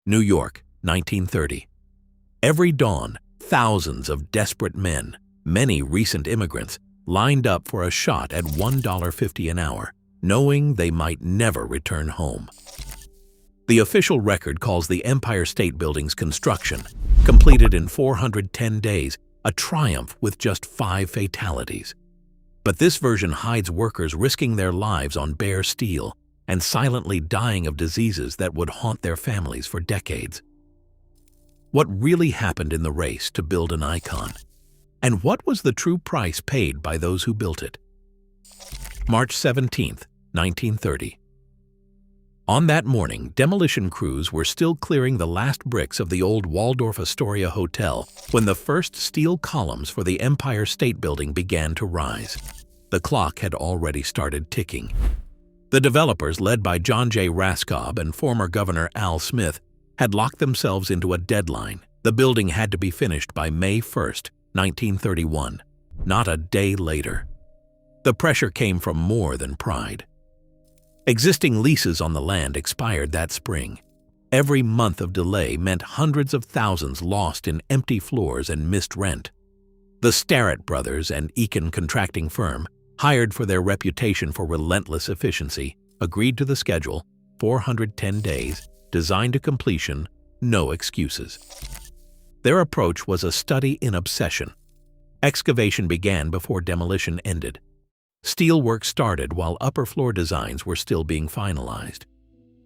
New York, 1930. Every dawn, thousands of desperate men, many recent immigrants, lined up for a shot at $1.50 an hour, knowing they might never return home. The official record calls the Empire State Building's construction, completed in 410 days, a triumph with just 5 fatalities. But this version hides workers risking their lives on bare steel and silently dying of diseases that would haunt their families for decades. What really happened in the race to build an icon? And what was the true price paid by those who built it? March 17, 1930. On that morning, demolition crews were still clearing the last bricks of the old Waldorf Astoria Hotel when the first steel columns for the Empire State Building began to rise. The clock had already started ticking. The developers, led by John J. Raskob and former Governor Al Smith, had locked themselves into a deadline. The building had to be finished by May 1, 1931, not a day later. The pressure came from more than pride. Existing leases on the land expired that spring. Every month of delay meant hundreds of thousands lost in empty floors and missed rent. The Starrett brothers, an Eakin contracting firm, hired for their reputation for relentless efficiency, agreed to the schedule, 410 days, design to completion, no excuses. Their approach was a study in obsession. Excavation began before demolition ended. Steelwork started while upper floor designs were still being finalized.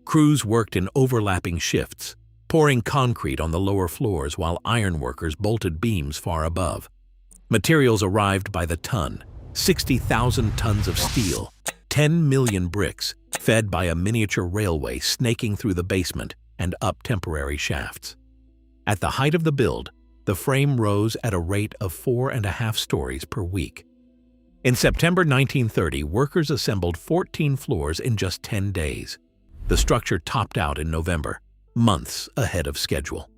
Crews worked in overlapping shifts, pouring concrete on the lower floors while ironworkers bolted beams far above. Materials arrived by the ton, 60,000 tons of steel, 10 million bricks, fed by a miniature railway snaking through the basement and up temporary shafts. At the height of the build, the frame rose at a rate of 4.5 stories per week. In September 1930, workers assembled 14 floors in just 10 days. The structure topped out in November, months ahead of schedule.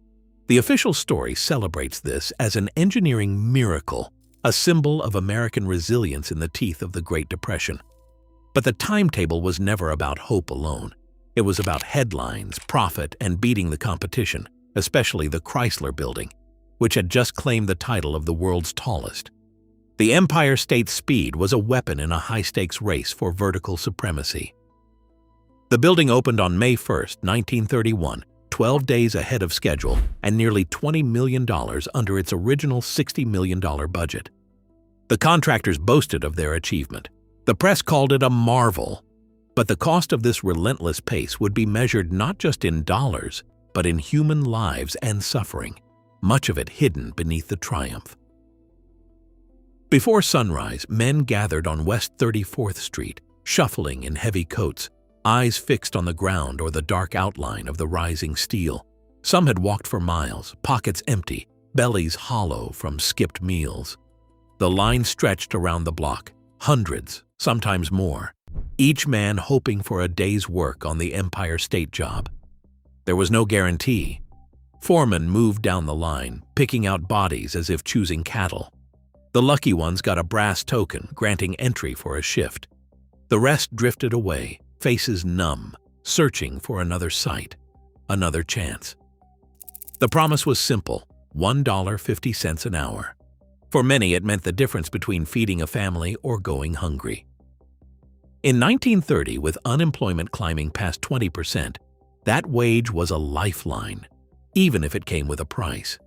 The official story celebrates this as an engineering miracle, a symbol of American resilience in the teeth of the Great Depression. But the timetable was never about hope alone. It was about headlines, profit, and beating the competition, especially the Chrysler Building, which had just claimed the title of the world's tallest. The Empire State's speed was a weapon in a high-stakes race for vertical supremacy. The building opened on May 1, 1931, 12 days ahead of schedule and nearly $20 million under its original $60 million budget. The contractors boasted of their achievement. The press called it a marvel. But the cost of this relentless pace would be measured not just in dollars, but in human lives and suffering, much of it hidden beneath the triumph. Before sunrise, men gathered on West 34th Street, shuffling in heavy coats, eyes fixed on the ground or the dark outline of the rising steel. Some had walked for miles, pockets empty, bellies hollow from skipped meals. The line stretched around the block, hundreds, sometimes more, each man hoping for a day's work on the Empire State job. There was no guarantee. Foremen moved down the line, picking out bodies as if choosing cattle. The lucky ones got a brass token granting entry for a shift. The rest drifted away, faces numb, searching for another site, another chance. The promise was simple, $1.50 an hour. For many, it meant the difference between feeding a family or going hungry. In 1930, with unemployment climbing past 20%, that wage was a lifeline, even if it came with a price.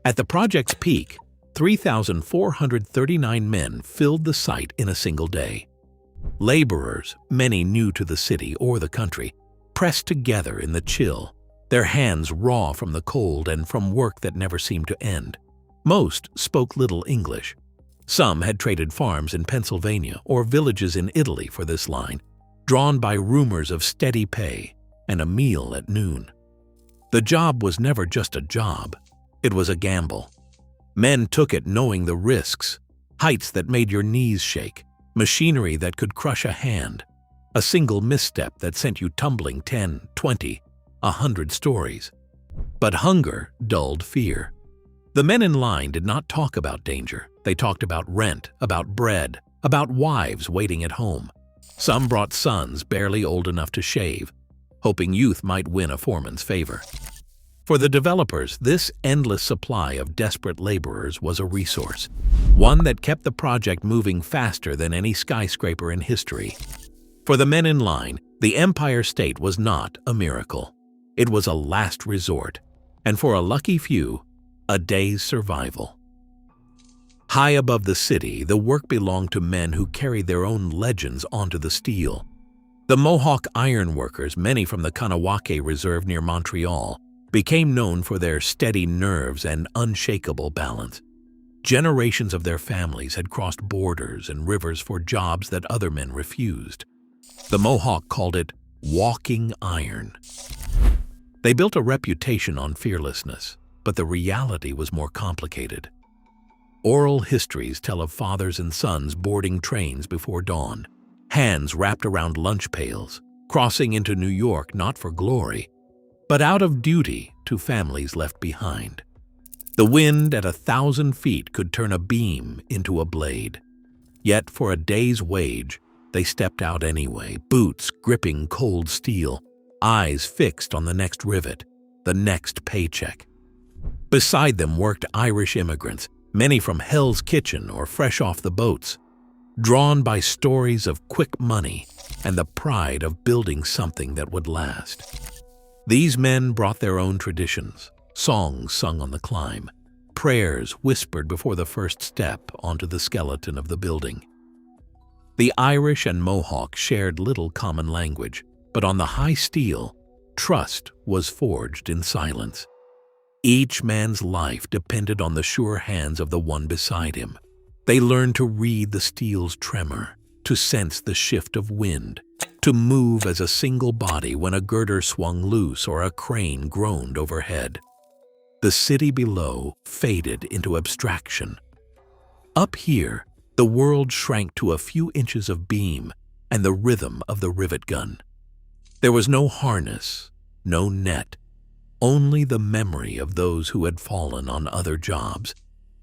At the project's peak, 3,439 men filled the site in a single day. Laborers, many new to the city or the country, pressed together in the chill, their hands raw from the cold and from work that never seemed to end. Most spoke little English. Some had traded farms in Pennsylvania or villages in Italy for this line, drawn by rumors of steady pay and a meal at noon. The job was never just a job, it was a gamble. Men took it knowing the risks, heights that made your knees shake, machinery that could crush a hand, a single misstep that sent you tumbling 10, 20, 100 stories. But hunger dulled fear. The men in line did not talk about danger. They talked about rent, about bread, about wives waiting at home. Some brought sons barely old enough to shave, hoping youth might win a foreman's favor. For the developers, this endless supply of desperate laborers was a resource, one that kept the project moving faster than any skyscraper in history. For the men in line, the Empire State was not a miracle. It was a last resort, and for a lucky few, a day's survival. High above the city, the work belonged to men who carried their own legends onto the steel. The Mohawk iron workers, many from the Kanawake Reserve near Montreal, became known for their steady nerves and unshakable balance. Generations of their families had crossed borders and rivers for jobs that other men refused. The Mohawk called it walking iron. They built a reputation on fearlessness, but the reality was more complicated. Oral histories tell of fathers and sons boarding trains before dawn, hands wrapped around lunch pails, crossing into New York not for glory, but out of duty to families left behind. The wind at 1,000 feet could turn a beam into a blade. Yet for a day's wage, they stepped out anyway, boots gripping cold steel, eyes fixed on the next rivet, the next paycheck. Beside them worked Irish immigrants, many from Hell's Kitchen or fresh off the boats, drawn by stories of quick money and the pride of building something that would last. These men brought their own traditions, songs sung on the climb, prayers whispered before the first step onto the skeleton of the building. The Irish and Mohawk shared little common language, but on the high steel, trust was forged in silence. Each man's life depended on the sure hands of the one beside him. They learned to read the steel's tremor, to sense the shift of wind, to move as a single body when a girder swung loose or a crane groaned overhead. The city below faded into abstraction. Up here, the world shrank to a few inches of beam and the rhythm of the rivet gun. There was no harness, no net, only the memory of those who had fallen on other jobs,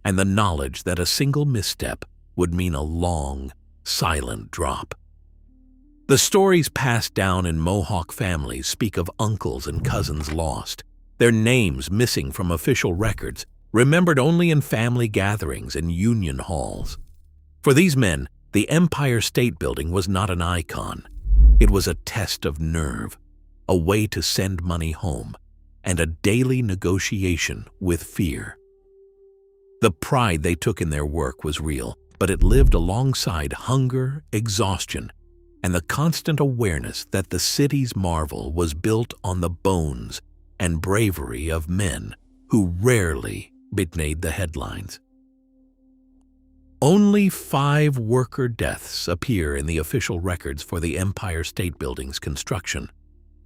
and the knowledge that a single misstep would mean a long, silent drop. The stories passed down in Mohawk families speak of uncles and cousins lost, their names missing from official records, remembered only in family gatherings and union halls. For these men, the Empire State Building was not an icon. It was a test of nerve, a way to send money home, and a daily negotiation with fear. The pride they took in their work was real, but it lived alongside hunger, exhaustion, and the constant awareness that the city's marvel was built on the bones and bravery of men who rarely made the headlines. Only 5 worker deaths appear in the official records for the Empire State Building's construction.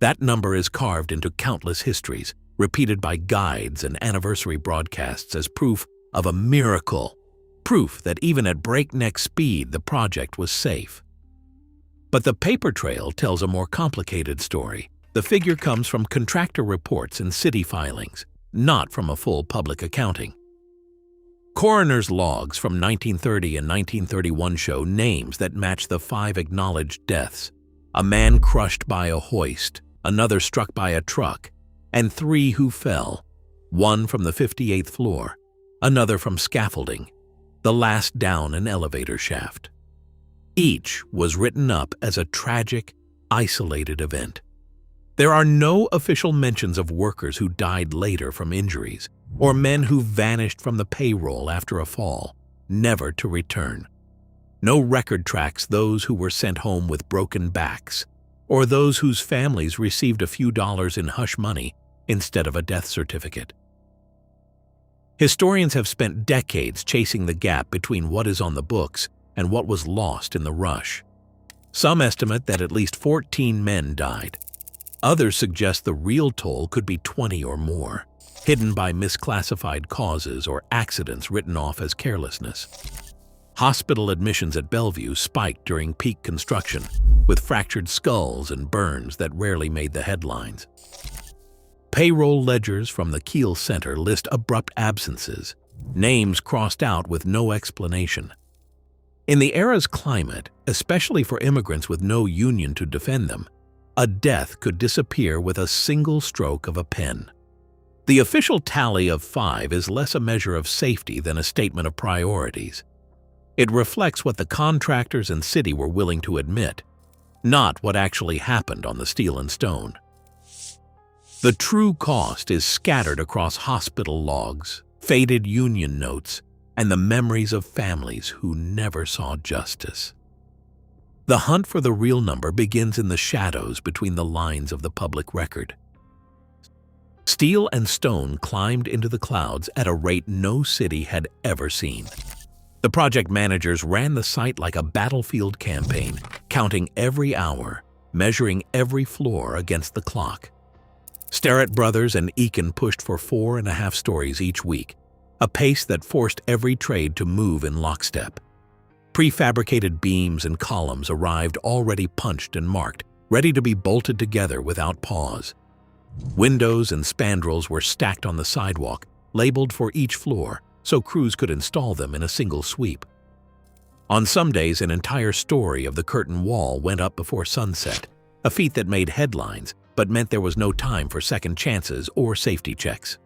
That number is carved into countless histories, repeated by guides and anniversary broadcasts as proof of a miracle, proof that even at breakneck speed the project was safe. But the paper trail tells a more complicated story. The figure comes from contractor reports and city filings, not from a full public accounting. Coroner's logs from 1930 and 1931 show names that match the 5 acknowledged deaths: a man crushed by a hoist, another struck by a truck, and 3 who fell, one from the 58th floor, another from scaffolding, the last down an elevator shaft. Each was written up as a tragic, isolated event. There are no official mentions of workers who died later from injuries, or men who vanished from the payroll after a fall, never to return. No record tracks those who were sent home with broken backs, or those whose families received a few dollars in hush money instead of a death certificate. Historians have spent decades chasing the gap between what is on the books and what was lost in the rush. Some estimate that at least 14 men died. Others suggest the real toll could be 20 or more, hidden by misclassified causes or accidents written off as carelessness. Hospital admissions at Bellevue spiked during peak construction, with fractured skulls and burns that rarely made the headlines. Payroll ledgers from the Kiel Center list abrupt absences, names crossed out with no explanation. In the era's climate, especially for immigrants with no union to defend them, A death could disappear with a single stroke of a pen. The official tally of 5 is less a measure of safety than a statement of priorities. It reflects what the contractors and city were willing to admit, not what actually happened on the steel and stone. The true cost is scattered across hospital logs, faded union notes, and the memories of families who never saw justice. The hunt for the real number begins in the shadows between the lines of the public record. Steel and stone climbed into the clouds at a rate no city had ever seen. The project managers ran the site like a battlefield campaign, counting every hour, measuring every floor against the clock. Starrett Brothers and Eakin pushed for 4.5 stories each week, a pace that forced every trade to move in lockstep. Prefabricated beams and columns arrived already punched and marked, ready to be bolted together without pause. Windows and spandrels were stacked on the sidewalk, labeled for each floor, so crews could install them in a single sweep. On some days, an entire story of the curtain wall went up before sunset, a feat that made headlines but meant there was no time for second chances or safety checks.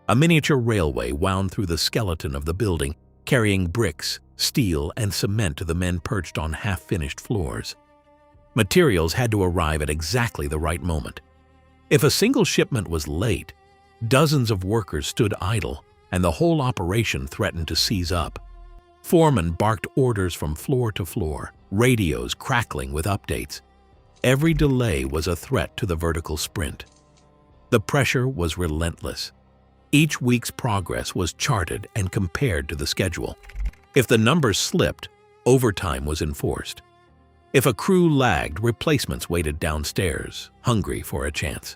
A miniature railway wound through the skeleton of the building, carrying bricks, steel, and cement to the men perched on half-finished floors. Materials had to arrive at exactly the right moment. If a single shipment was late, dozens of workers stood idle, and the whole operation threatened to seize up. Foremen barked orders from floor to floor, radios crackling with updates. Every delay was a threat to the vertical sprint. The pressure was relentless. Each week's progress was charted and compared to the schedule. If the numbers slipped, overtime was enforced. If a crew lagged, replacements waited downstairs, hungry for a chance.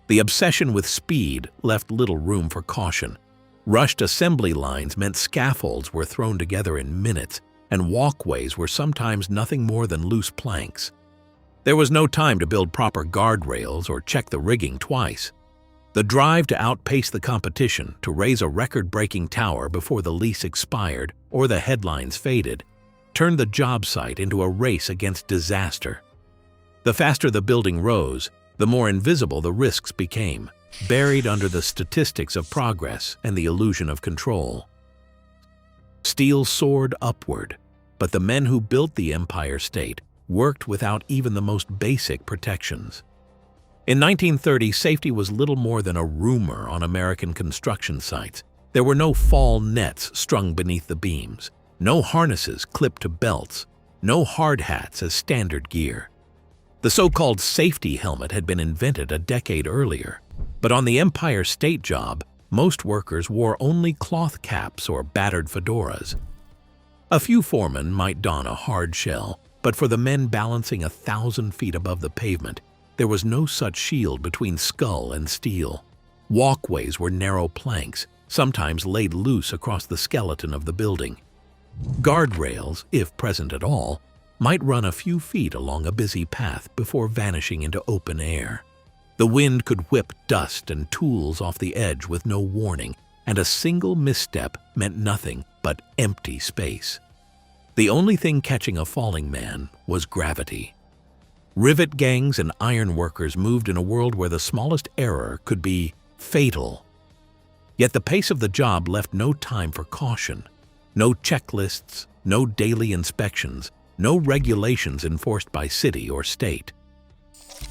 The obsession with speed left little room for caution. Rushed assembly lines meant scaffolds were thrown together in minutes, and walkways were sometimes nothing more than loose planks. There was no time to build proper guardrails or check the rigging twice. The drive to outpace the competition, to raise a record-breaking tower before the lease expired or the headlines faded, turned the job site into a race against disaster. The faster the building rose, the more invisible the risks became, buried under the statistics of progress and the illusion of control. Steel soared upward, but the men who built the Empire State worked without even the most basic protections. In 1930, safety was little more than a rumor on American construction sites. There were no fall nets strung beneath the beams, no harnesses clipped to belts, no hard hats as standard gear. The so-called safety helmet had been invented a decade earlier, but on the Empire State job, most workers wore only cloth caps or battered fedoras. A few foremen might don a hard shell, but for the men balancing 1,000 feet above the pavement, there was no such shield between skull and steel. Walkways were narrow planks, sometimes laid loose across the skeleton of the building. Guardrails, if present at all, might run a few feet along a busy path before vanishing into open air. The wind could whip dust and tools off the edge with no warning, and a single misstep meant nothing but empty space. The only thing catching a falling man was gravity. Rivet gangs and iron workers moved in a world where the smallest error could be fatal. Yet the pace of the job left no time for caution. No checklists, no daily inspections, no regulations enforced by city or state.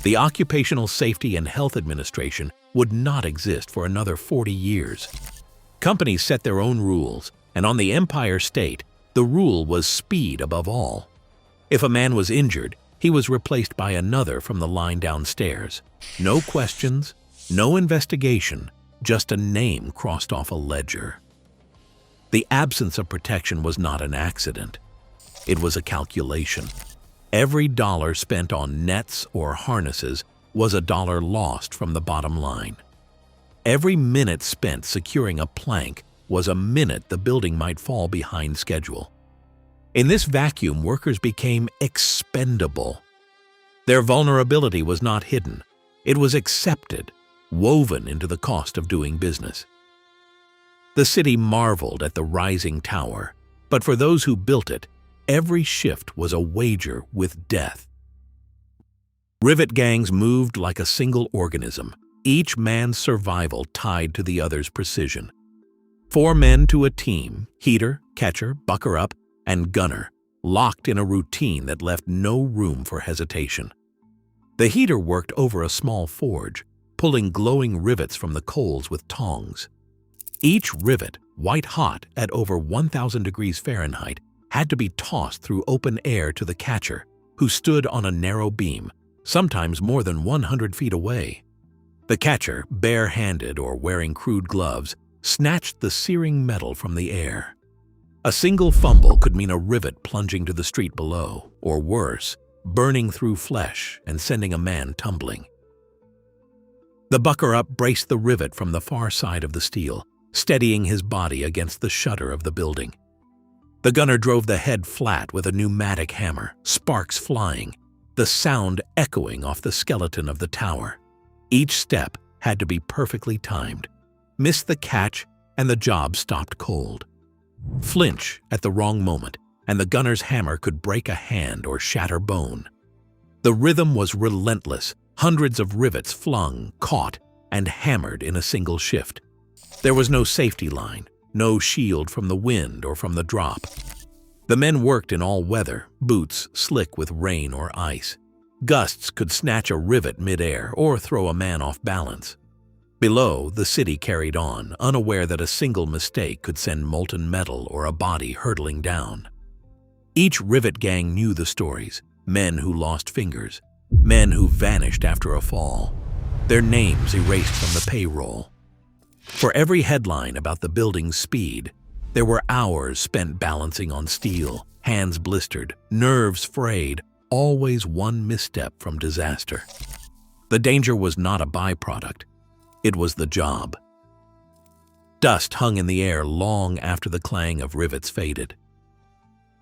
The Occupational Safety and Health Administration would not exist for another 40 years. Companies set their own rules, and on the Empire State, the rule was speed above all. If a man was injured, he was replaced by another from the line downstairs. No questions, no investigation, just a name crossed off a ledger. The absence of protection was not an accident. It was a calculation. Every dollar spent on nets or harnesses was a dollar lost from the bottom line. Every minute spent securing a plank was a minute the building might fall behind schedule. In this vacuum, workers became expendable. Their vulnerability was not hidden. It was accepted, woven into the cost of doing business. The city marveled at the rising tower, but for those who built it, every shift was a wager with death. Rivet gangs moved like a single organism, each man's survival tied to the other's precision. 4 men to a team, heater, catcher, bucker-up, and gunner, locked in a routine that left no room for hesitation. The heater worked over a small forge, pulling glowing rivets from the coals with tongs. Each rivet, white-hot at over 1,000 degrees Fahrenheit, had to be tossed through open air to the catcher, who stood on a narrow beam, sometimes more than 100 feet away. The catcher, bare-handed or wearing crude gloves, snatched the searing metal from the air. A single fumble could mean a rivet plunging to the street below, or worse, burning through flesh and sending a man tumbling. The bucker-up braced the rivet from the far side of the steel, steadying his body against the shutter of the building. The gunner drove the head flat with a pneumatic hammer, sparks flying, the sound echoing off the skeleton of the tower. Each step had to be perfectly timed. Miss the catch, and the job stopped cold. Flinch at the wrong moment, and the gunner's hammer could break a hand or shatter bone. The rhythm was relentless, hundreds of rivets flung, caught, and hammered in a single shift. There was no safety line, no shield from the wind or from the drop. The men worked in all weather, boots slick with rain or ice. Gusts could snatch a rivet midair or throw a man off balance. Below, the city carried on, unaware that a single mistake could send molten metal or a body hurtling down. Each rivet gang knew the stories: men who lost fingers, men who vanished after a fall, their names erased from the payroll. For every headline about the building's speed, there were hours spent balancing on steel, hands blistered, nerves frayed, always one misstep from disaster. The danger was not a byproduct. It was the job. Dust hung in the air long after the clang of rivets faded.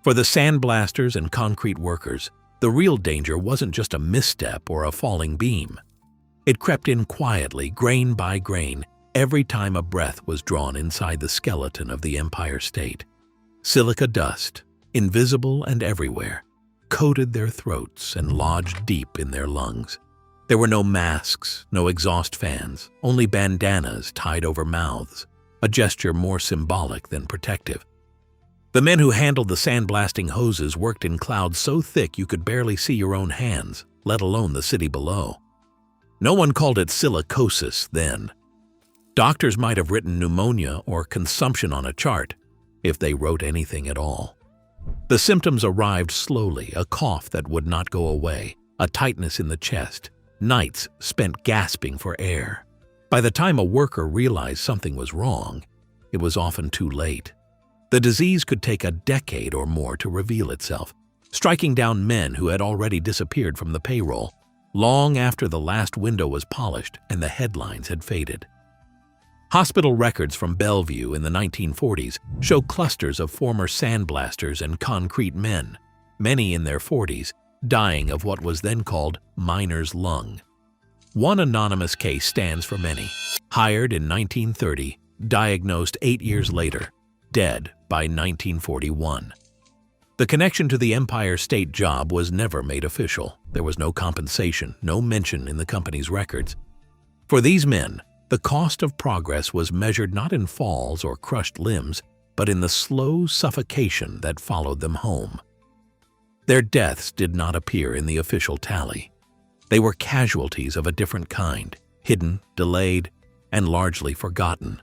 For the sandblasters and concrete workers, the real danger wasn't just a misstep or a falling beam. It crept in quietly, grain by grain, every time a breath was drawn inside the skeleton of the Empire State. Silica dust, invisible and everywhere, coated their throats and lodged deep in their lungs. There were no masks, no exhaust fans, only bandanas tied over mouths, a gesture more symbolic than protective. The men who handled the sandblasting hoses worked in clouds so thick you could barely see your own hands, let alone the city below. No one called it silicosis then. Doctors might have written pneumonia or consumption on a chart, if they wrote anything at all. The symptoms arrived slowly: a cough that would not go away, a tightness in the chest, nights spent gasping for air. By the time a worker realized something was wrong, it was often too late. The disease could take a decade or more to reveal itself, striking down men who had already disappeared from the payroll, long after the last window was polished and the headlines had faded. Hospital records from Bellevue in the 1940s show clusters of former sandblasters and concrete men, many in their 40s, dying of what was then called miner's lung. One anonymous case stands for many. Hired in 1930, diagnosed 8 years later, dead by 1941. The connection to the Empire State job was never made official. There was no compensation, no mention in the company's records. For these men, the cost of progress was measured not in falls or crushed limbs, but in the slow suffocation that followed them home. Their deaths did not appear in the official tally. They were casualties of a different kind, hidden, delayed, and largely forgotten.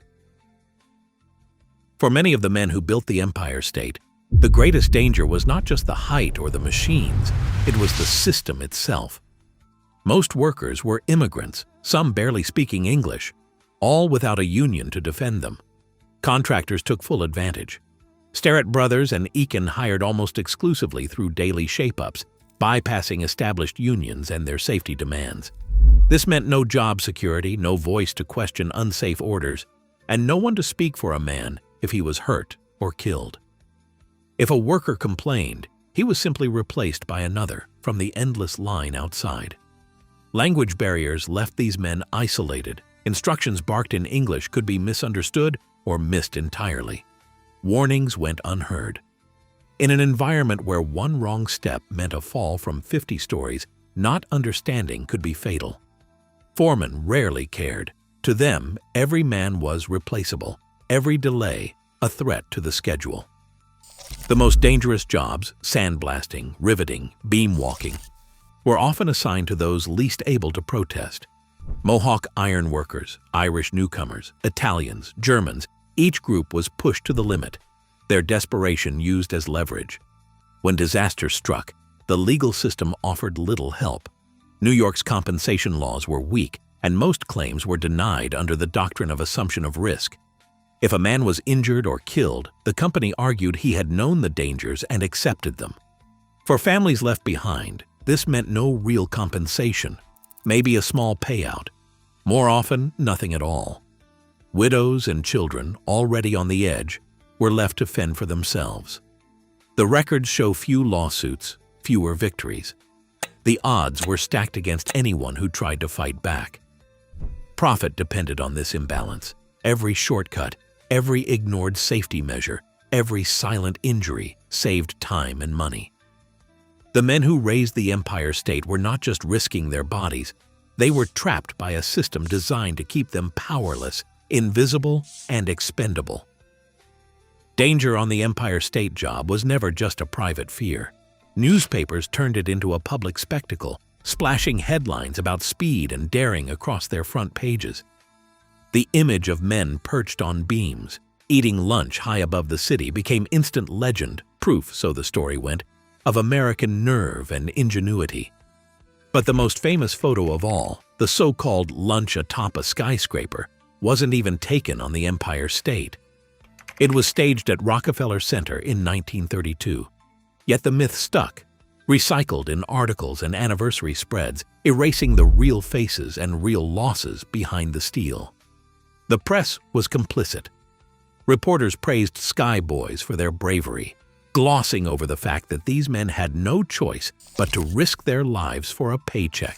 For many of the men who built the Empire State, the greatest danger was not just the height or the machines, it was the system itself. Most workers were immigrants, some barely speaking English, all without a union to defend them. Contractors took full advantage. Starrett Brothers and Eakin hired almost exclusively through daily shape-ups, bypassing established unions and their safety demands. This meant no job security, no voice to question unsafe orders, and no one to speak for a man if he was hurt or killed. If a worker complained, he was simply replaced by another from the endless line outside. Language barriers left these men isolated. Instructions barked in English could be misunderstood or missed entirely. Warnings went unheard. In an environment where one wrong step meant a fall from 50 stories, not understanding could be fatal. Foremen rarely cared. To them, every man was replaceable, every delay a threat to the schedule. The most dangerous jobs, sandblasting, riveting, beam walking, were often assigned to those least able to protest. Mohawk iron workers, Irish newcomers, Italians, Germans, each group was pushed to the limit, their desperation used as leverage. When disaster struck, the legal system offered little help. New York's compensation laws were weak, and most claims were denied under the doctrine of assumption of risk. If a man was injured or killed, the company argued he had known the dangers and accepted them. For families left behind, this meant no real compensation, maybe a small payout. More often, nothing at all. Widows and children, already on the edge, were left to fend for themselves. The records show few lawsuits, fewer victories. The odds were stacked against anyone who tried to fight back. Profit depended on this imbalance. Every shortcut, every ignored safety measure, every silent injury saved time and money. The men who raised the Empire State were not just risking their bodies, they were trapped by a system designed to keep them powerless, invisible, and expendable. Danger on the Empire State job was never just a private fear. Newspapers turned it into a public spectacle, splashing headlines about speed and daring across their front pages. The image of men perched on beams, eating lunch high above the city became instant legend, proof, so the story went, of American nerve and ingenuity. But the most famous photo of all, the so-called lunch atop a skyscraper, wasn't even taken on the Empire State. It was staged at Rockefeller Center in 1932. Yet the myth stuck, recycled in articles and anniversary spreads, erasing the real faces and real losses behind the steel. The press was complicit. Reporters praised Sky Boys for their bravery, glossing over the fact that these men had no choice but to risk their lives for a paycheck.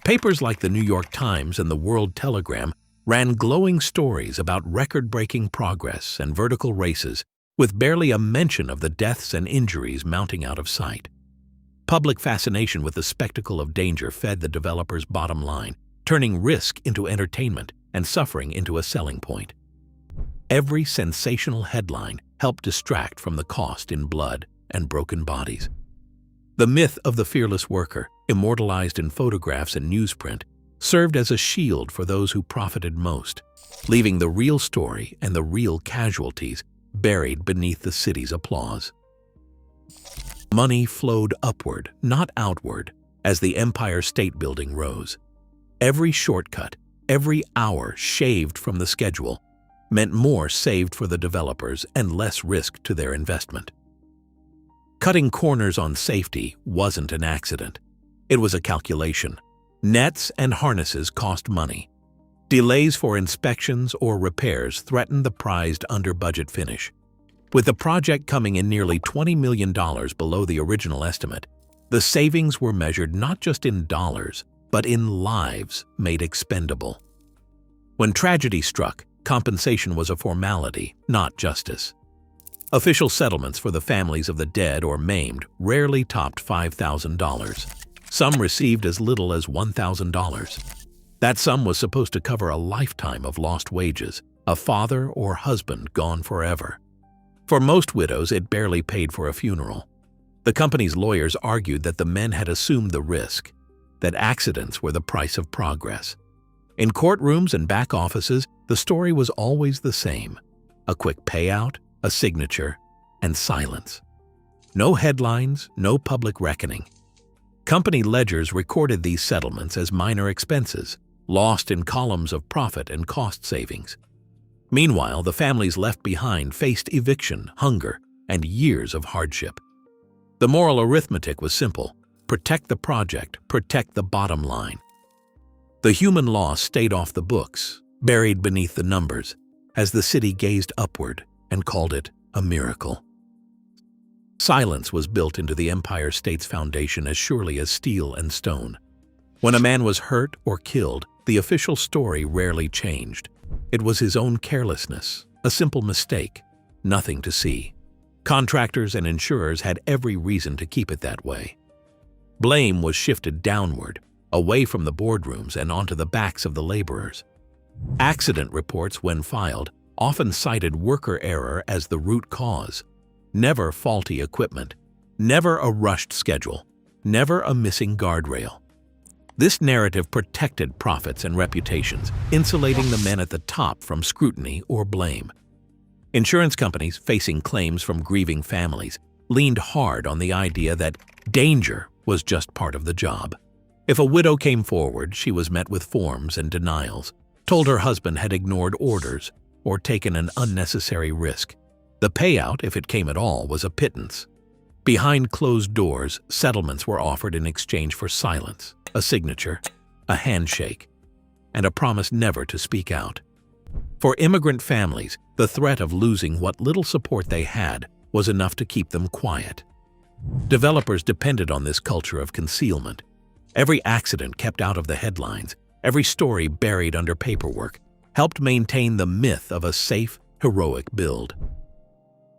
Papers like the New York Times and the World Telegram ran glowing stories about record-breaking progress and vertical races, with barely a mention of the deaths and injuries mounting out of sight. Public fascination with the spectacle of danger fed the developers' bottom line, turning risk into entertainment and suffering into a selling point. Every sensational headline helped distract from the cost in blood and broken bodies. The myth of the fearless worker, immortalized in photographs and newsprint, served as a shield for those who profited most, leaving the real story and the real casualties buried beneath the city's applause. Money flowed upward, not outward, as the Empire State Building rose. Every shortcut, every hour shaved from the schedule, meant more saved for the developers and less risk to their investment. Cutting corners on safety wasn't an accident. It was a calculation. Nets and harnesses cost money. Delays for inspections or repairs threatened the prized under-budget finish. With the project coming in nearly $20 million below the original estimate, the savings were measured not just in dollars, but in lives made expendable. When tragedy struck, compensation was a formality, not justice. Official settlements for the families of the dead or maimed rarely topped $5,000. Some received as little as $1,000. That sum was supposed to cover a lifetime of lost wages, a father or husband gone forever. For most widows, it barely paid for a funeral. The company's lawyers argued that the men had assumed the risk, that accidents were the price of progress. In courtrooms and back offices, the story was always the same: a quick payout, a signature, and silence. No headlines, no public reckoning. Company ledgers recorded these settlements as minor expenses, lost in columns of profit and cost savings. Meanwhile, the families left behind faced eviction, hunger, and years of hardship. The moral arithmetic was simple: protect the project, protect the bottom line. The human loss stayed off the books, buried beneath the numbers, as the city gazed upward and called it a miracle. Silence was built into the Empire State's foundation as surely as steel and stone. When a man was hurt or killed, the official story rarely changed. It was his own carelessness, a simple mistake, nothing to see. Contractors and insurers had every reason to keep it that way. Blame was shifted downward, away from the boardrooms and onto the backs of the laborers. Accident reports, when filed, often cited worker error as the root cause. Never faulty equipment, never a rushed schedule, never a missing guardrail. This narrative protected profits and reputations, insulating the men at the top from scrutiny or blame. Insurance companies, facing claims from grieving families, leaned hard on the idea that danger was just part of the job. If a widow came forward, she was met with forms and denials, told her husband had ignored orders or taken an unnecessary risk. The payout, if it came at all, was a pittance. Behind closed doors, settlements were offered in exchange for silence, a signature, a handshake, and a promise never to speak out. For immigrant families, the threat of losing what little support they had was enough to keep them quiet. Developers depended on this culture of concealment. Every accident kept out of the headlines, every story buried under paperwork, helped maintain the myth of a safe, heroic build.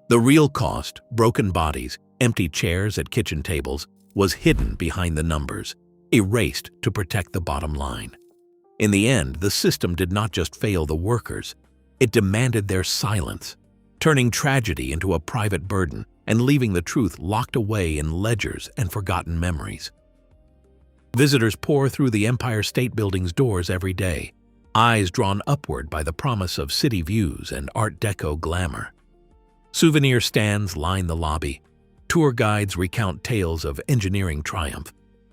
The real cost, broken bodies, empty chairs at kitchen tables, was hidden behind the numbers, erased to protect the bottom line. In the end, the system did not just fail the workers, it demanded their silence, turning tragedy into a private burden and leaving the truth locked away in ledgers and forgotten memories. Visitors pour through the Empire State Building's doors every day, eyes drawn upward by the promise of city views and Art Deco glamour. Souvenir stands line the lobby, tour guides recount tales of engineering triumph,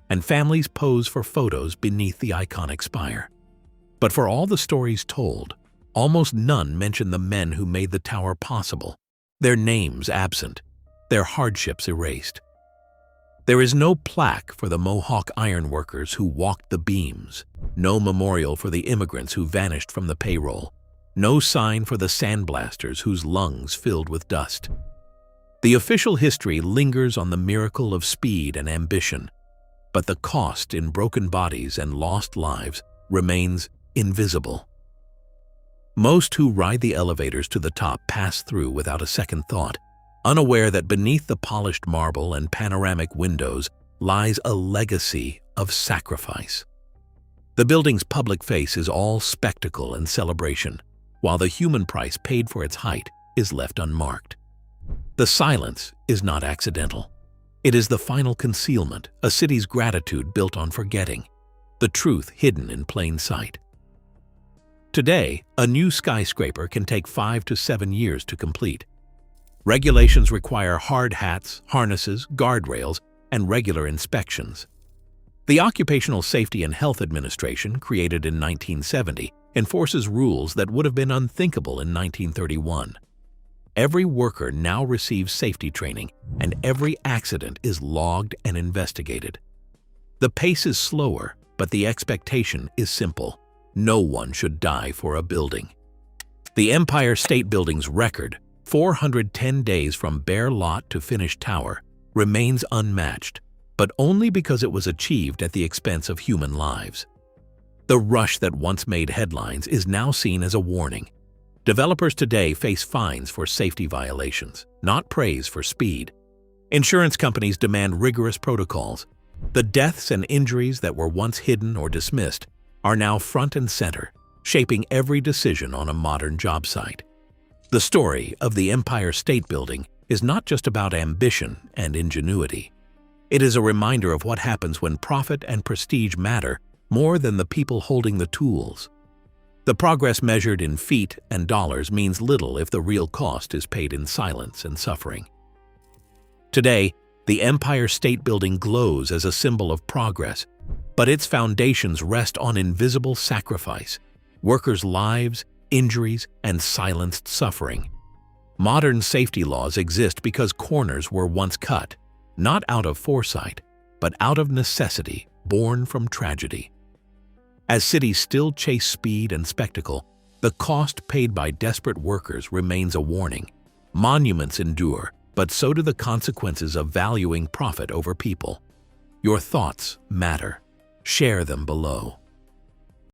and families pose for photos beneath the iconic spire. But for all the stories told, almost none mention the men who made the tower possible, their names absent, their hardships erased. There is no plaque for the Mohawk ironworkers who walked the beams, no memorial for the immigrants who vanished from the payroll, no sign for the sandblasters whose lungs filled with dust. The official history lingers on the miracle of speed and ambition, but the cost in broken bodies and lost lives remains invisible. Most who ride the elevators to the top pass through without a second thought, unaware that beneath the polished marble and panoramic windows lies a legacy of sacrifice. The building's public face is all spectacle and celebration, while the human price paid for its height is left unmarked. The silence is not accidental. It is the final concealment, a city's gratitude built on forgetting, the truth hidden in plain sight. Today, a new skyscraper can take 5 to 7 years to complete. Regulations require hard hats, harnesses, guardrails, and regular inspections. The Occupational Safety and Health Administration, created in 1970, enforces rules that would have been unthinkable in 1931. Every worker now receives safety training, and every accident is logged and investigated. The pace is slower, but the expectation is simple. No one should die for a building. The Empire State Building's record, 410 days from bare lot to finished tower, remains unmatched, but only because it was achieved at the expense of human lives. The rush that once made headlines is now seen as a warning. Developers today face fines for safety violations, not praise for speed. Insurance companies demand rigorous protocols. The deaths and injuries that were once hidden or dismissed are now front and center, shaping every decision on a modern job site. The story of the Empire State Building is not just about ambition and ingenuity. It is a reminder of what happens when profit and prestige matter more than the people holding the tools. The progress measured in feet and dollars means little if the real cost is paid in silence and suffering. Today, the Empire State Building glows as a symbol of progress, but its foundations rest on invisible sacrifice, workers' lives, injuries, and silenced suffering. Modern safety laws exist because corners were once cut, not out of foresight, but out of necessity born from tragedy. As cities still chase speed and spectacle, the cost paid by desperate workers remains a warning. Monuments endure, but so do the consequences of valuing profit over people. Your thoughts matter. Share them below.